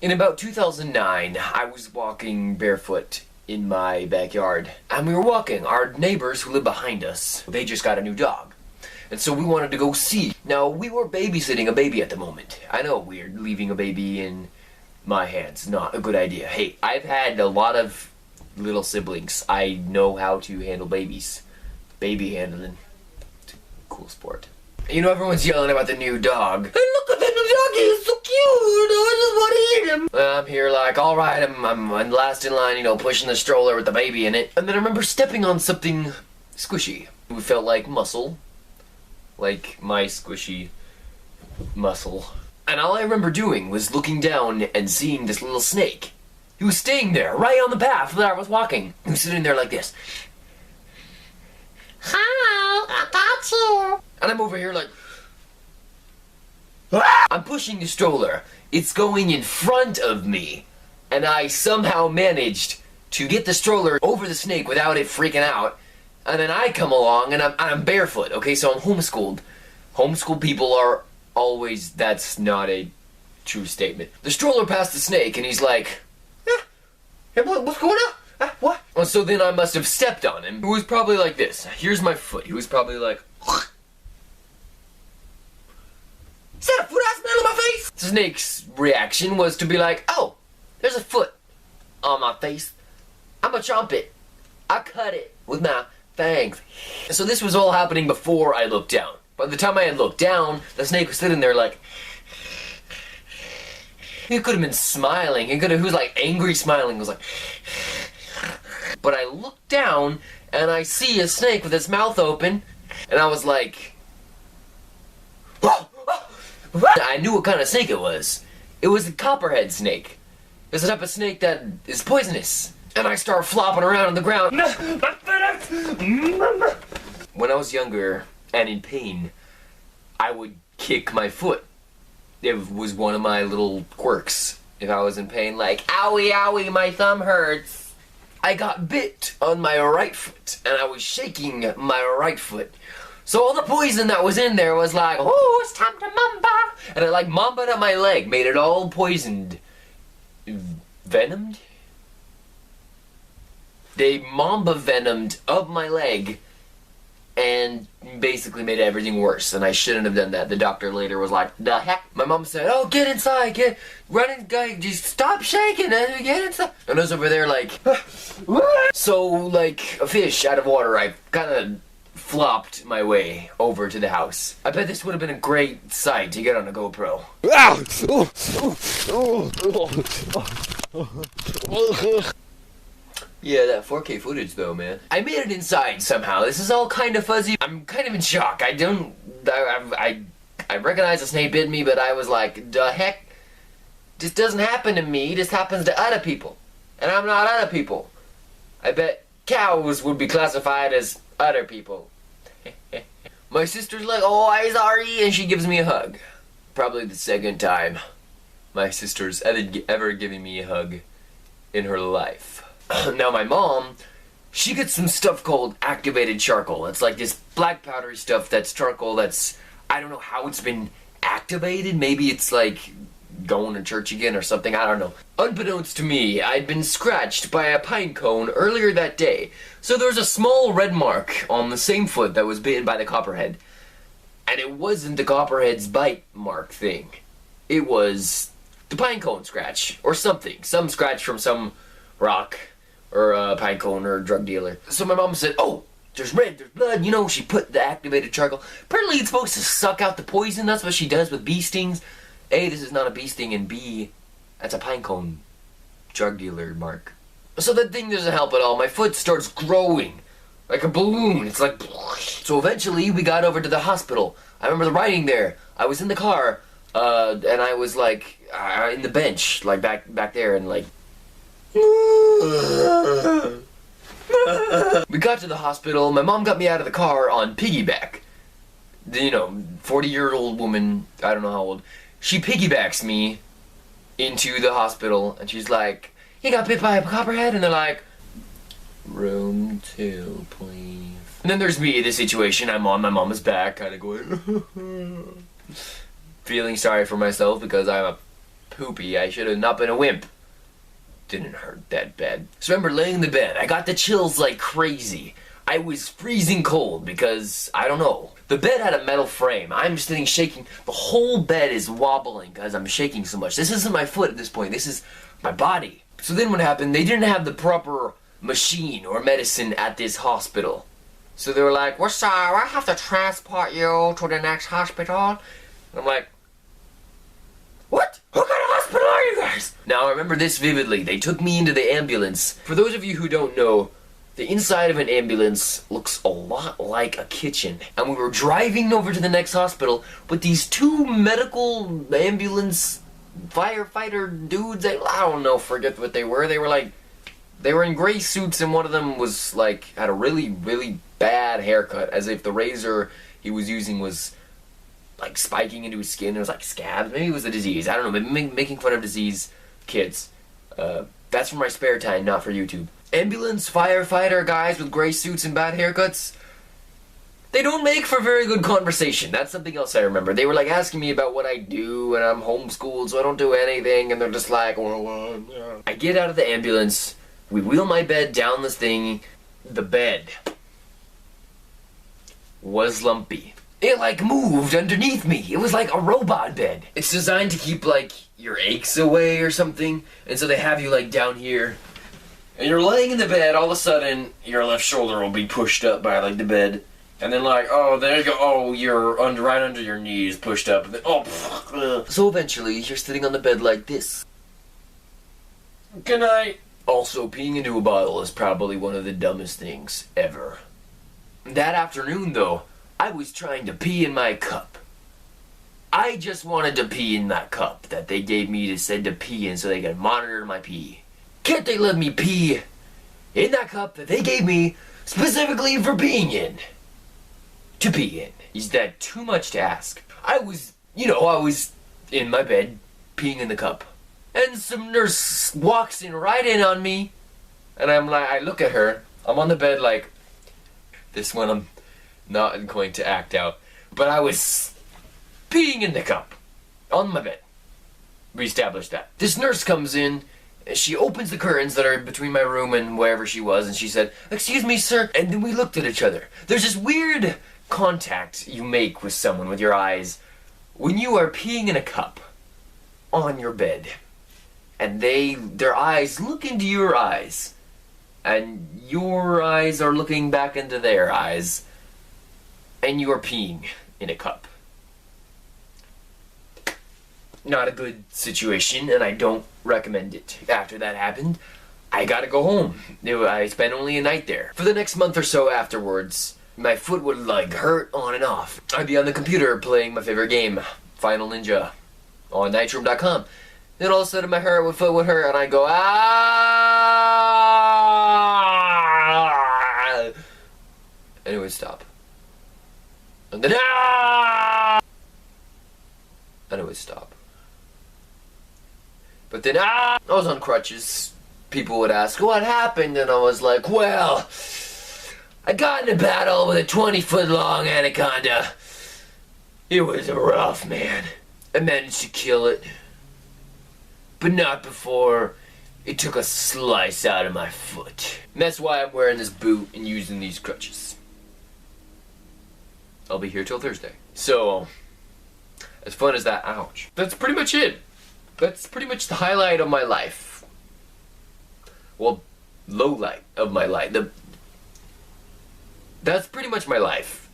In about 2009, I was walking barefoot in my backyard. And we were walking. Our neighbors who live behind us, they just got a new dog. And so we wanted to go see. Now, we were babysitting a baby at the moment. I know, weird, leaving a baby in my hands. Not a good idea. Hey, I've had a lot of little siblings. I know how to handle babies. Baby handling. It's a cool sport. You know, everyone's yelling about the new dog. Hey, look at the new doggy, he's so cute, I just want to eat him. I'm here like, alright, I'm last in line, you know, pushing the stroller with the baby in it. And then I remember stepping on something squishy. It felt like muscle. Like my squishy muscle. And all I remember doing was looking down and seeing this little snake. He was staying there, right on the path that I was walking. He was sitting there like this. Hi, I got you. And I'm over here like... I'm pushing the stroller. It's going in front of me. And I somehow managed to get the stroller over the snake without it freaking out. And then I come along and I'm barefoot, okay? So I'm homeschooled. Homeschooled people are always... That's not a true statement. The stroller passed the snake and he's like... Hey, what's going on? What? Well, so then I must have stepped on him. It was probably like this. Here's my foot. He was probably like... Is that a foot I smell on my face? The snake's reaction was to be like, oh, there's a foot on my face. I'm gonna chomp it. I cut it with my fangs. So this was all happening before I looked down. By the time I had looked down, the snake was sitting there like... He could have been smiling. He was like angry smiling. He was like... But I looked down and I see a snake with its mouth open, and I was like... I knew what kind of snake it was. It was a copperhead snake. It's the type of snake that is poisonous. And I start flopping around on the ground. When I was younger and in pain, I would kick my foot. It was one of my little quirks. If I was in pain, like, owie, owie, my thumb hurts. I got bit on my right foot, and I was shaking my right foot. So all the poison that was in there was like, oh, it's time to mamba. And it like mamba'd up my leg, made it all poisoned. Venomed? They mamba venomed up my leg and basically made everything worse. And I shouldn't have done that. The doctor later was like, the heck? My mom said, oh, get inside, run in, guy, just stop shaking and get inside. And I was over there like, so like a fish out of water, I kind of flopped my way over to the house. I bet this would have been a great sight to get on a GoPro. Yeah, that 4K footage though, man. I made it inside somehow. This is all kind of fuzzy. I'm kind of in shock. I recognize the snake bit me, but I was like, the heck? This doesn't happen to me. This happens to other people. And I'm not other people. I bet cows would be classified as other people. My sister's like, oh, I'm sorry, and she gives me a hug. Probably the second time my sister's ever giving me a hug in her life. Now my mom, she gets some stuff called activated charcoal. It's like this black powdery stuff that's charcoal that's, I don't know how it's been activated. Maybe it's like going to church again or something, I don't know. Unbeknownst to me, I'd been scratched by a pine cone earlier that day. So there's a small red mark on the same foot that was bitten by the copperhead. And it wasn't the copperhead's bite mark thing. It was the pine cone scratch, or something. Some scratch from some rock, or a pine cone, or a drug dealer. So my mom said, oh, there's red, there's blood. You know, she put the activated charcoal. Apparently it's supposed to suck out the poison. That's what she does with bee stings. A, this is not a bee sting, and B, that's a pine cone drug dealer mark. So that thing doesn't help at all. My foot starts growing like a balloon. It's like... So eventually we got over to the hospital. I remember the riding there. I was in the car, and I was like, in the bench, like back there, and like... We got to the hospital. My mom got me out of the car on piggyback. You know, 40-year-old woman, I don't know how old. She piggybacks me into the hospital, and she's like, you got bit by a copperhead? And they're like, room 2, please. And then there's me in this situation. I'm on my mama's back, kind of going, feeling sorry for myself because I'm a poopy. I should have not been a wimp. Didn't hurt that bad. So I remember laying in the bed. I got the chills like crazy. I was freezing cold because, I don't know. The bed had a metal frame. I'm sitting shaking. The whole bed is wobbling because I'm shaking so much. This isn't my foot at this point. This is my body. So then what happened, they didn't have the proper machine or medicine at this hospital. So they were like, well, sir, I have to transport you to the next hospital. And I'm like, what? What kind of hospital are you guys? Now I remember this vividly. They took me into the ambulance. For those of you who don't know, the inside of an ambulance looks a lot like a kitchen. And we were driving over to the next hospital with these two medical ambulance firefighter dudes. I don't know, forget what they were. They were in gray suits, and one of them was like, had a really, really bad haircut, as if the razor he was using was like spiking into his skin. It was like scabs. Maybe it was a disease. I don't know. Maybe making fun of disease kids. That's for my spare time, not for YouTube. Ambulance firefighter guys with gray suits and bad haircuts, they don't make for very good conversation. That's something else I remember. They were like asking me about what I do, and I'm homeschooled, so I don't do anything, and they're just like, well, yeah. I get out of the ambulance, we wheel my bed down this thing. The bed was lumpy. It like moved underneath me. It was like a robot bed. It's designed to keep like your aches away or something, and so they have you like down here. And you're laying in the bed, all of a sudden, your left shoulder will be pushed up by, like, the bed. And then, like, oh, there you go, oh, you're right under your knees, pushed up. And then, oh, so eventually, you're sitting on the bed like this. Good night. Also, peeing into a bottle is probably one of the dumbest things ever. That afternoon, though, I was trying to pee in my cup. I just wanted to pee in that cup that they gave me to pee in so they could monitor my pee. Can't they let me pee in that cup that they gave me specifically for peeing in? To pee in. Is that too much to ask? I was in my bed, peeing in the cup. And some nurse walks right in on me. And I'm like, I look at her. I'm on the bed like, this one I'm not going to act out. But I was peeing in the cup. On my bed. We established that. This nurse comes in. She opens the curtains that are between my room and wherever she was, and she said, "Excuse me, sir." And then we looked at each other. There's this weird contact you make with someone with your eyes when you are peeing in a cup on your bed. And their eyes look into your eyes. And your eyes are looking back into their eyes. And you are peeing in a cup. Not a good situation, and I don't recommend it. After that happened, I gotta go home. I spent only a night there. For the next month or so afterwards, my foot would like hurt on and off. I'd be on the computer playing my favorite game, Final Ninja, on Nightroom.com. Then all of a sudden my foot would hurt, and I'd go, ah! And it would stop. And then, ah! And it would stop. But then, I was on crutches. People would ask, what happened? And I was like, well, I got in a battle with a 20-foot-long anaconda. It was rough, man. I managed to kill it. But not before it took a slice out of my foot. And that's why I'm wearing this boot and using these crutches. I'll be here till Thursday. So, as fun as that, ouch. That's pretty much it. That's pretty much the highlight of my life. Well, low light of my life. That's pretty much my life.